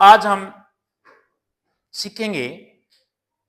आज हम सीखेंगे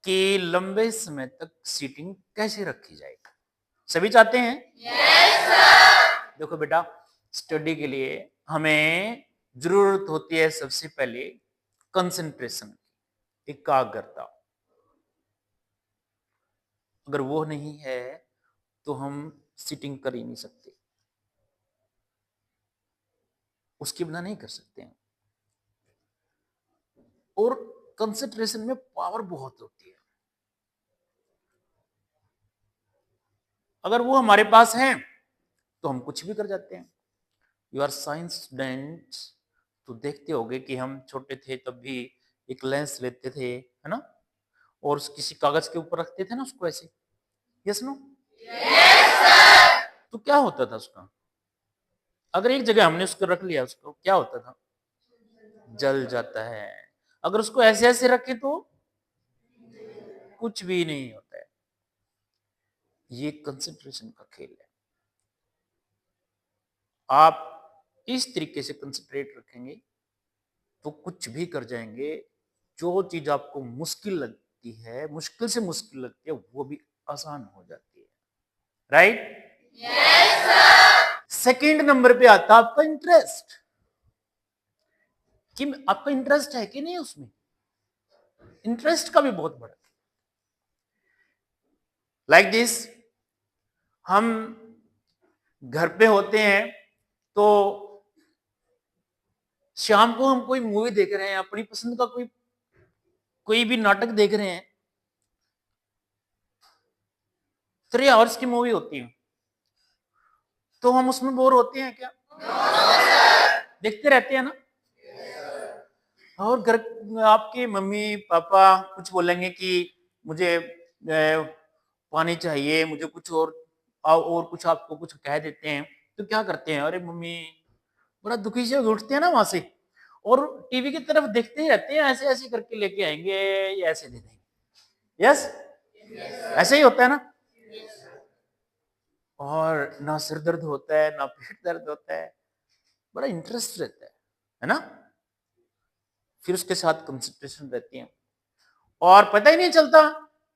कि लंबे समय तक सीटिंग कैसे रखी जाए। सभी चाहते हैं? Yes sir. देखो बेटा, स्टडी के लिए हमें जरूरत होती है सबसे पहले कंसंट्रेशन की, एकाग्रता। अगर वो नहीं है तो हम सीटिंग कर ही नहीं सकते, उसके बिना नहीं कर सकते हैं। और कंसंट्रेशन में पावर बहुत होती है। अगर वो हमारे पास है तो हम कुछ भी कर जाते हैं। यू आर साइंस स्टूडेंट, तो देखते होगे कि हम छोटे थे तब भी एक लेंस लेते थे, है ना, और किसी कागज के ऊपर रखते थे ना उसको ऐसे। Yes no? Yes sir. तो क्या होता था उसका? अगर एक जगह हमने उसको रख लिया, उसको क्या होता था? जल जाता है। अगर उसको ऐसे ऐसे रखे तो कुछ भी नहीं होता है। ये कंसंट्रेशन का खेल है। आप इस तरीके से कंसंट्रेट रखेंगे तो कुछ भी कर जाएंगे। जो चीज आपको मुश्किल लगती है, मुश्किल से मुश्किल लगती है, वो भी आसान हो जाती है। Right? Yes sir. Second number पे आता है आपका इंटरेस्ट, कि आपका इंटरेस्ट है कि नहीं उसमें। इंटरेस्ट का भी बहुत बड़ा लाइक दिस। हम घर पे होते हैं तो शाम को हम कोई मूवी देख रहे हैं, अपनी पसंद का कोई कोई भी नाटक देख रहे हैं, 3 आवर्स की मूवी होती है, तो हम उसमें बोर होते हैं क्या? देखते रहते हैं ना। और घर आपके मम्मी पापा कुछ बोलेंगे कि मुझे पानी चाहिए, मुझे कुछ और कुछ आपको कुछ कह देते हैं, तो क्या करते हैं? अरे मम्मी, बड़ा दुखी से उठते हैं ना वहां से, और टीवी की तरफ देखते ही रहते हैं, ऐसे ऐसे करके लेके आएंगे या ऐसे दे देंगे। यस, ऐसे ही होता है ना। और ना सिर दर्द होता है ना पेट दर्द होता है, बड़ा इंटरेस्ट रहता है ना। फिर उसके साथ कंसंट्रेशन रहती है और पता ही नहीं चलता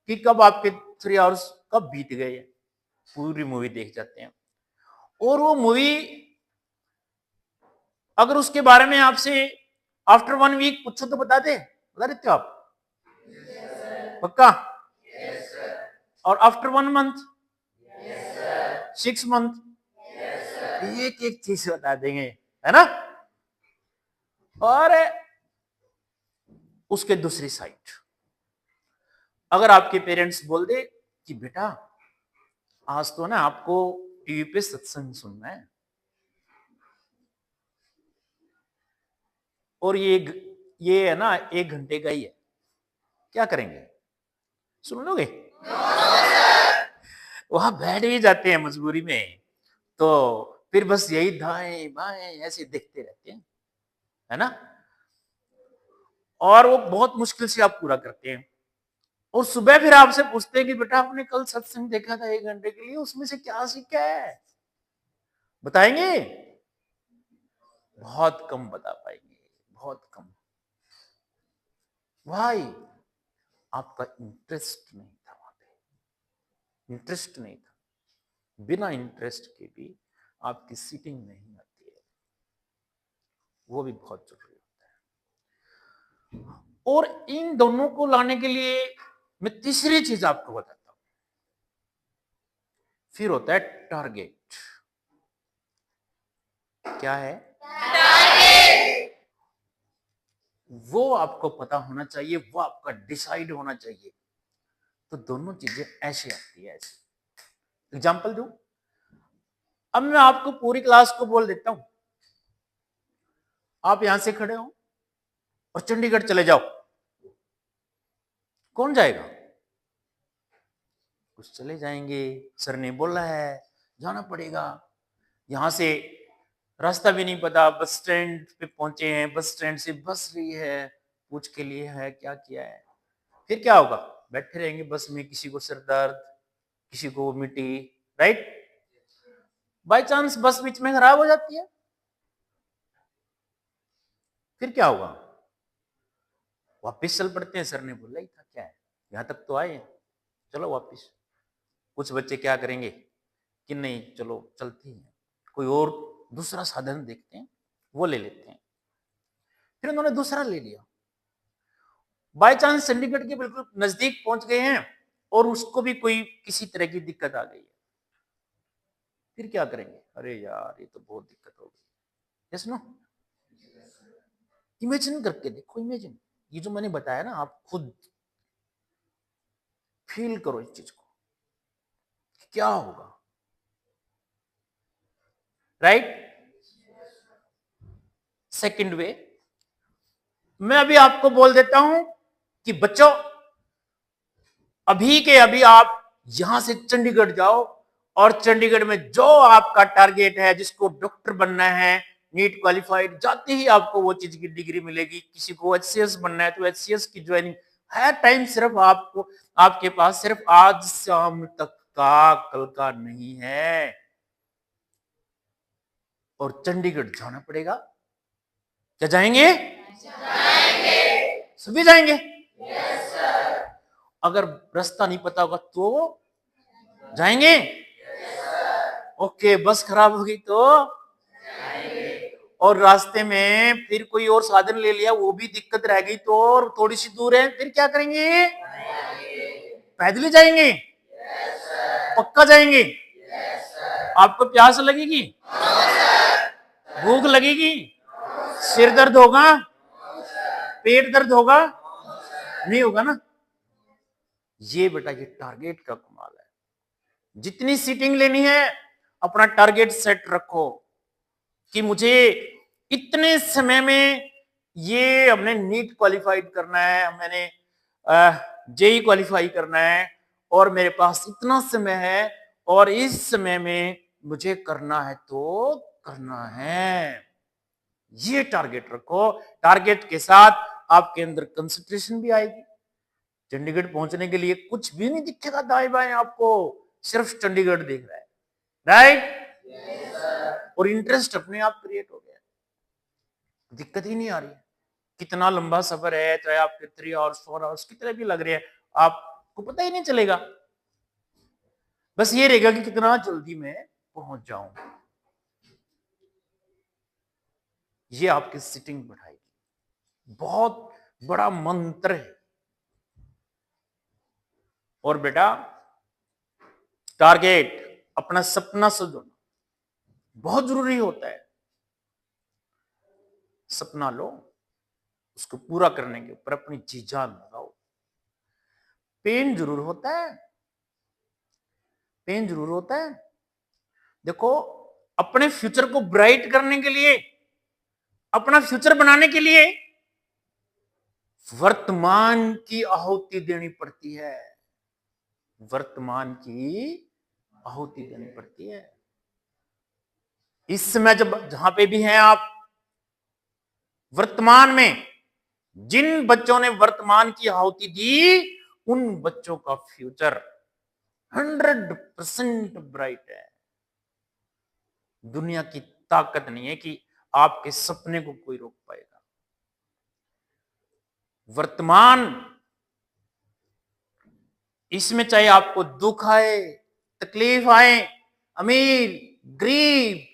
कि कब आपके 3 आवर्स कब बीत गए। पूरी मूवी देख जाते हैं। और वो मूवी अगर उसके बारे में आपसे आफ्टर 1 वीक पूछो तो बता देते हो आप? पक्का? और आफ्टर 1 मंथ, 6 मंथ, एक एक चीज बता देंगे, है ना। और उसके दूसरी साइड, अगर आपके पेरेंट्स बोल दे कि बेटा आज तो ना आपको टीवी पे सत्संग सुनना है, और ये है ना 1 घंटे का ही है, क्या करेंगे? सुन लोगे? वहां बैठ भी जाते हैं मजबूरी में, तो फिर बस यही दाएं बाएं ऐसे देखते रहते हैं, है ना। और वो बहुत मुश्किल से आप पूरा करते हैं। और सुबह फिर आपसे पूछते हैं कि बेटा आपने कल सत्संग देखा था 1 घंटे के लिए, उसमें से क्या सीखा है? बताएंगे? बहुत कम बता पाएंगे, बहुत कम। भाई, आपका इंटरेस्ट नहीं था वहां पे, इंटरेस्ट नहीं था। बिना इंटरेस्ट के भी आपकी सीटिंग नहीं आती है, वो भी बहुत जरूरी होता है। और इन दोनों को लाने के लिए मैं तीसरी चीज आपको बताता हूं, फिर होता है टारगेट। क्या है? टारगेट। वो आपको पता होना चाहिए, वो आपका डिसाइड होना चाहिए। तो दोनों चीजें ऐसे आती है, ऐसे। एग्जाम्पल दूं? अब मैं आपको पूरी क्लास को बोल देता हूं, आप यहां से खड़े हो और चंडीगढ़ चले जाओ, कौन जाएगा? कुछ चले जाएंगे, सर ने बोला है जाना पड़ेगा। यहां से रास्ता भी नहीं पता, बस स्टैंड पे पहुंचे हैं, बस स्टैंड से बस रही है, पूछ के लिए है क्या किया है। फिर क्या होगा? बैठे रहेंगे बस में, किसी को सिर दर्द, किसी को मिट्टी। राइट? बाय चांस बस बीच में खराब हो जाती है, फिर क्या होगा? वापिस चल पड़ते हैं, सर ने बोला ही था क्या है, यहाँ तक तो आए, चलो वापिस। कुछ बच्चे क्या करेंगे कि नहीं चलो चलते हैं, कोई और दूसरा साधन देखते हैं, वो ले लेते हैं। फिर उन्होंने दूसरा ले लिया, बाय चांस चंडीगढ़ के बिल्कुल नजदीक पहुंच गए हैं और उसको भी कोई किसी तरह की दिक्कत आ गई है। फिर क्या करेंगे, अरे यार ये तो बहुत दिक्कत हो गई। यस नो, इमेजिन करके देखो, इमेजिन, ये जो मैंने बताया ना, आप खुद फील करो इस चीज को, क्या होगा, राइट। सेकंड वे, मैं अभी आपको बोल देता हूं कि बच्चों अभी के अभी आप यहां से चंडीगढ़ जाओ और चंडीगढ़ में जो आपका टारगेट है, जिसको डॉक्टर बनना है, नीट क्वालिफाइड, जाते ही आपको वो चीज की डिग्री मिलेगी। किसी को एचसीएस बनना है तो एचसीएस की ज्वाइनिंग है। टाइम सिर्फ आपको, आपके पास सिर्फ आज शाम तक का, कल का नहीं है, और चंडीगढ़ जाना पड़ेगा। क्या जाएंगे? सभी जाएंगे। अगर रास्ता नहीं पता होगा तो जाएंगे। ओके, बस खराब होगी तो, और रास्ते में फिर कोई और साधन ले लिया, वो भी दिक्कत रह गई तो, और थोड़ी सी दूर है, फिर क्या करेंगे? पैदल ही जाएंगे। पक्का जाएंगे। आपको प्यास लगेगी, भूख लगेगी, सिर दर्द होगा, पेट दर्द होगा, नहीं होगा ना। ये बेटा, ये टारगेट का कमाल है। जितनी सीटिंग लेनी है, अपना टारगेट सेट रखो कि मुझे इतने समय में ये हमने नीट क्वालिफाइड करना है, मैंने जेई क्वालिफाई करना है, और मेरे पास इतना समय है, और इस समय में मुझे करना है तो करना है। ये टारगेट रखो। टारगेट के साथ आपके अंदर कंसंट्रेशन भी आएगी। चंडीगढ़ पहुंचने के लिए कुछ भी नहीं दिखेगा दाएं बाएं, आपको सिर्फ चंडीगढ़ दिख रहा है, राइट। और इंटरेस्ट अपने आप क्रिएट हो गया, दिक्कत ही नहीं आ रही है। कितना लंबा सफर है, चाहे आपके 3 आवर्स 4 आवर्स कितने भी लग रहे हैं, आपको पता ही नहीं चलेगा। बस ये रहेगा कि कितना जल्दी मैं पहुंच जाऊं। ये आपकी सिटिंग बढ़ाएगी, बहुत बड़ा मंत्र है। और बेटा, टारगेट, अपना सपना सजोना बहुत जरूरी होता है। सपना लो, उसको पूरा करने के ऊपर अपनी जी जान लगाओ। पेन जरूर होता है, पेन जरूर होता है। देखो, अपने फ्यूचर को ब्राइट करने के लिए, अपना फ्यूचर बनाने के लिए वर्तमान की आहुति देनी पड़ती है। वर्तमान की आहुति देनी पड़ती है। इस समय जब जहां पे भी हैं आप, वर्तमान में जिन बच्चों ने वर्तमान की आहुति दी, उन बच्चों का फ्यूचर 100% ब्राइट है। दुनिया की ताकत नहीं है कि आपके सपने को कोई रोक पाएगा। वर्तमान, इसमें चाहे आपको दुख आए, तकलीफ आए, अमीर गरीब,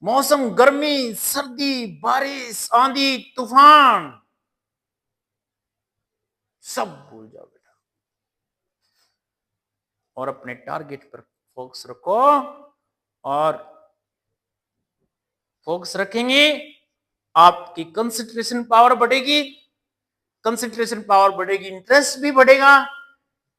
मौसम गर्मी सर्दी बारिश आंधी तूफान, सब भूल जाओ बेटा, और अपने टारगेट पर फोकस रखो। और फोकस रखेंगे, आपकी कंसंट्रेशन पावर बढ़ेगी। कंसंट्रेशन पावर बढ़ेगी, इंटरेस्ट भी बढ़ेगा।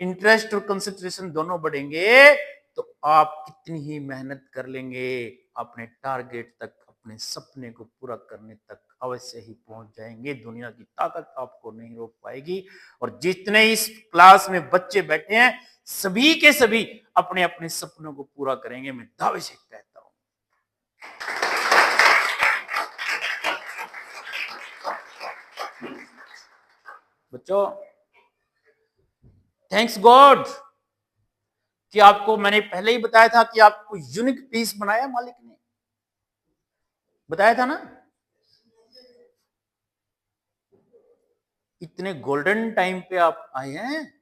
इंटरेस्ट और कंसंट्रेशन दोनों बढ़ेंगे तो आप कितनी ही मेहनत कर लेंगे, अपने टारगेट तक, अपने सपने को पूरा करने तक अवश्य ही पहुंच जाएंगे। दुनिया की ताकत आपको नहीं रोक पाएगी। और जितने इस क्लास में बच्चे बैठे हैं, सभी के सभी अपने अपने सपनों को पूरा करेंगे, मैं दावे से कहता हूं। बच्चों, थैंक्स गॉड कि आपको मैंने पहले ही बताया था कि आपको यूनिक पीस बनाया मालिक ने, बताया था ना। इतने गोल्डन टाइम पे आप आए हैं।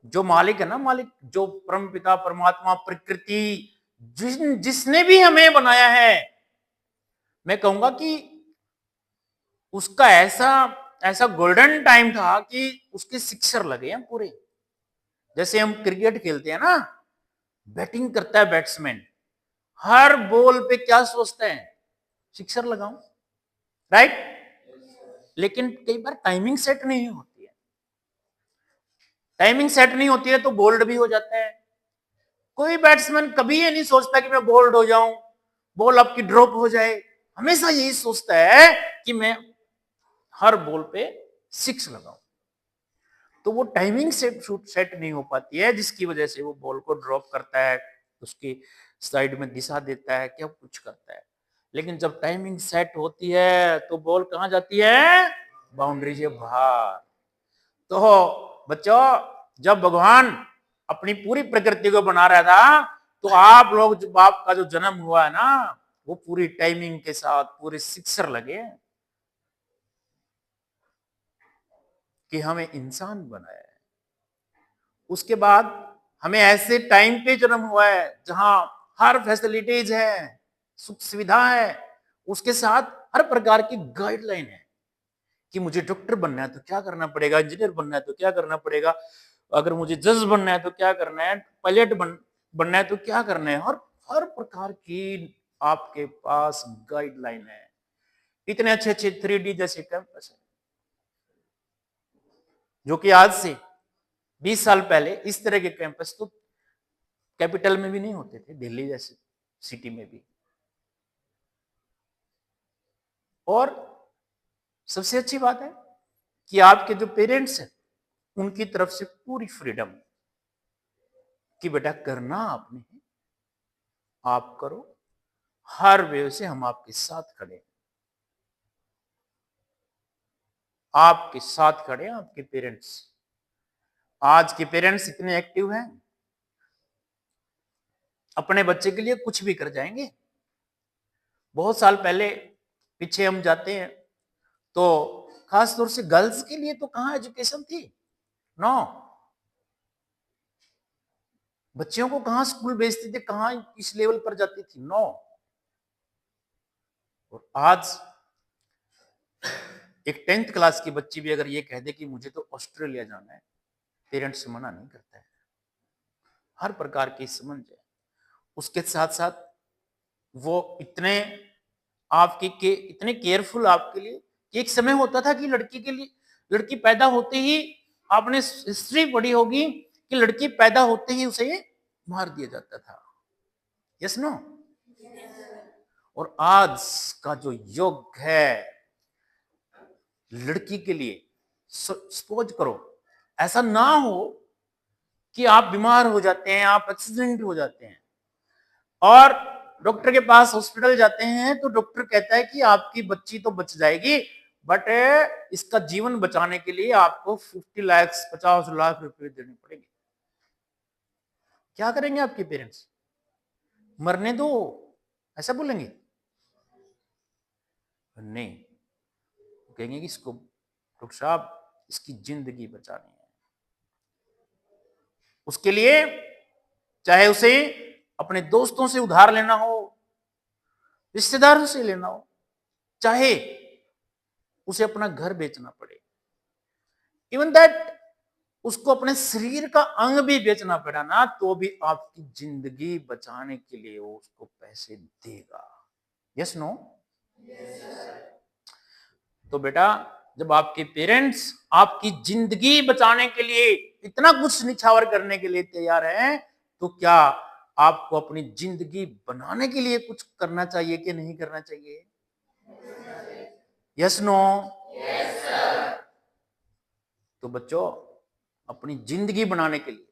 जो मालिक है ना, मालिक जो परम पिता परमात्मा प्रकृति जिसने भी हमें बनाया है, मैं कहूंगा कि उसका ऐसा ऐसा गोल्डन टाइम था कि उसके सिक्सर लगे हैं पूरे। जैसे हम क्रिकेट खेलते हैं ना, बैटिंग करता है बैट्समैन, हर बॉल पे क्या सोचता है, सिक्सर लगाऊं, राइट। लेकिन कई बार टाइमिंग सेट नहीं होती है, टाइमिंग सेट नहीं होती है तो बोल्ड भी हो जाता है। कोई बैट्समैन कभी ये नहीं सोचता कि मैं बोल्ड हो जाऊं, बॉल आपकी ड्रॉप हो जाए, हमेशा यही सोचता है कि मैं हर बॉल पे सिक्स लगाऊं। तो वो टाइमिंग सेट नहीं हो पाती है, जिसकी वजह से वो बॉल को ड्रॉप करता है, उसकी साइड में दिशा देता है, क्या कुछ करता है। लेकिन जब टाइमिंग सेट होती है तो बॉल कहां जाती है, बाउंड्री से बाहर। तो बच्चों, जब भगवान अपनी पूरी प्रकृति को बना रहा था, तो आप लोग जो बाप का जो जन्म हुआ है ना, वो पूरी टाइमिंग के साथ पूरे सिक्सर लगे कि हमें इंसान बनाया है। उसके बाद हमें ऐसे टाइम पे जन्म हुआ है जहां हर फैसिलिटीज है, सुख सुविधा है, उसके साथ हर प्रकार की गाइडलाइन है कि मुझे डॉक्टर बनना है तो क्या करना पड़ेगा, इंजीनियर बनना है तो क्या करना पड़ेगा, अगर मुझे जज बनना है तो क्या करना है, पायलट बनना है तो क्या करना है। हर प्रकार की आपके पास गाइडलाइन है। इतने अच्छे अच्छे 3D जैसे कैंपस है, जो कि आज से 20 साल पहले इस तरह के कैंपस तो कैपिटल में भी नहीं होते थे, दिल्ली जैसे सिटी में भी। और सबसे अच्छी बात है कि आपके जो पेरेंट्स हैं, उनकी तरफ से पूरी फ्रीडम कि बेटा करना आपने है, आप करो, हर वे से हम आपके साथ खड़े हैं, आपके साथ खड़े हैं। आपके पेरेंट्स, आज के पेरेंट्स इतने एक्टिव हैं, अपने बच्चे के लिए कुछ भी कर जाएंगे। बहुत साल पहले पीछे हम जाते हैं तो खास तौर से गर्ल्स के लिए तो कहां एजुकेशन थी, नो। बच्चियों को कहां स्कूल भेजते थे, कहां इस लेवल पर जाती थी, नो। और आज एक 10th क्लास की बच्ची भी अगर ये कह दे कि मुझे तो ऑस्ट्रेलिया जाना है, पेरेंट्स मना नहीं करता है। हर प्रकार की समझ है। उसके साथ साथ वो इतने केयरफुल आपके लिए कि एक समय होता था कि लड़की के लिए, लड़की पैदा होते ही, आपने हिस्ट्री पढ़ी होगी कि लड़की पैदा होते ही उसे मार दिया जाता था, यस नो। और आज का जो युग है लड़की के लिए, सपोज करो ऐसा ना हो कि आप बीमार हो जाते हैं, आप एक्सीडेंट हो जाते हैं और डॉक्टर के पास हॉस्पिटल जाते हैं, तो डॉक्टर कहता है कि आपकी बच्ची तो बच जाएगी, बट इसका जीवन बचाने के लिए आपको 50 लाख 50 लाख रुपए देने पड़ेंगे। क्या करेंगे आपके पेरेंट्स, मरने दो ऐसा बोलेंगे? नहीं, कहेंगे कि इसको डॉक्टर साहब इसकी जिंदगी बचानी है। उसके लिए चाहे उसे अपने दोस्तों से उधार लेना हो, रिश्तेदारों से लेना हो, चाहे उसे अपना घर बेचना पड़े, इवन दैट उसको अपने शरीर का अंग भी बेचना पड़ा ना, तो भी आपकी जिंदगी बचाने के लिए वो उसको पैसे देगा, यस नो। तो बेटा, जब आपके पेरेंट्स आपकी जिंदगी बचाने के लिए इतना कुछ निछावर करने के लिए तैयार हैं, तो क्या आपको अपनी जिंदगी बनाने के लिए कुछ करना चाहिए कि नहीं करना चाहिए, यस नो। तो बच्चों, अपनी जिंदगी बनाने के लिए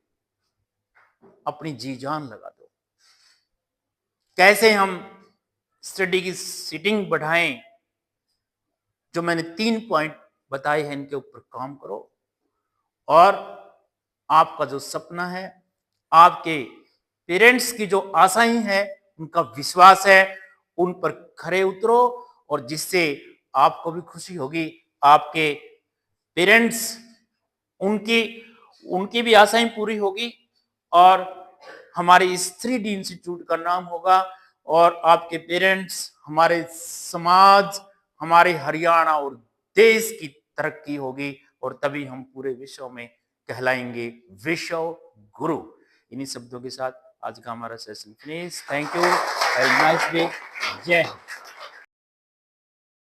अपनी जी जान लगा दो। कैसे हम स्टडी की सीटिंग बढ़ाएं, जो मैंने 3 पॉइंट बताए हैं, इनके ऊपर काम करो और आपका जो सपना है, आपके पेरेंट्स की जो आशाएं हैं, उनका विश्वास है, उन पर खरे उतरो और जिससे आपको भी खुशी होगी, आपके पेरेंट्स, उनकी उनकी भी आशाएं पूरी होगी और हमारे इस 3D इंस्टीट्यूट का नाम होगा और आपके पेरेंट्स, हमारे समाज, हमारे हरियाणा और देश की तरक्की होगी और तभी हम पूरे विश्व में कहलाएंगे विश्व गुरु। इन्हीं शब्दों के साथ आज का हमारा session finish. Thank you, have nice day. जय हिंद।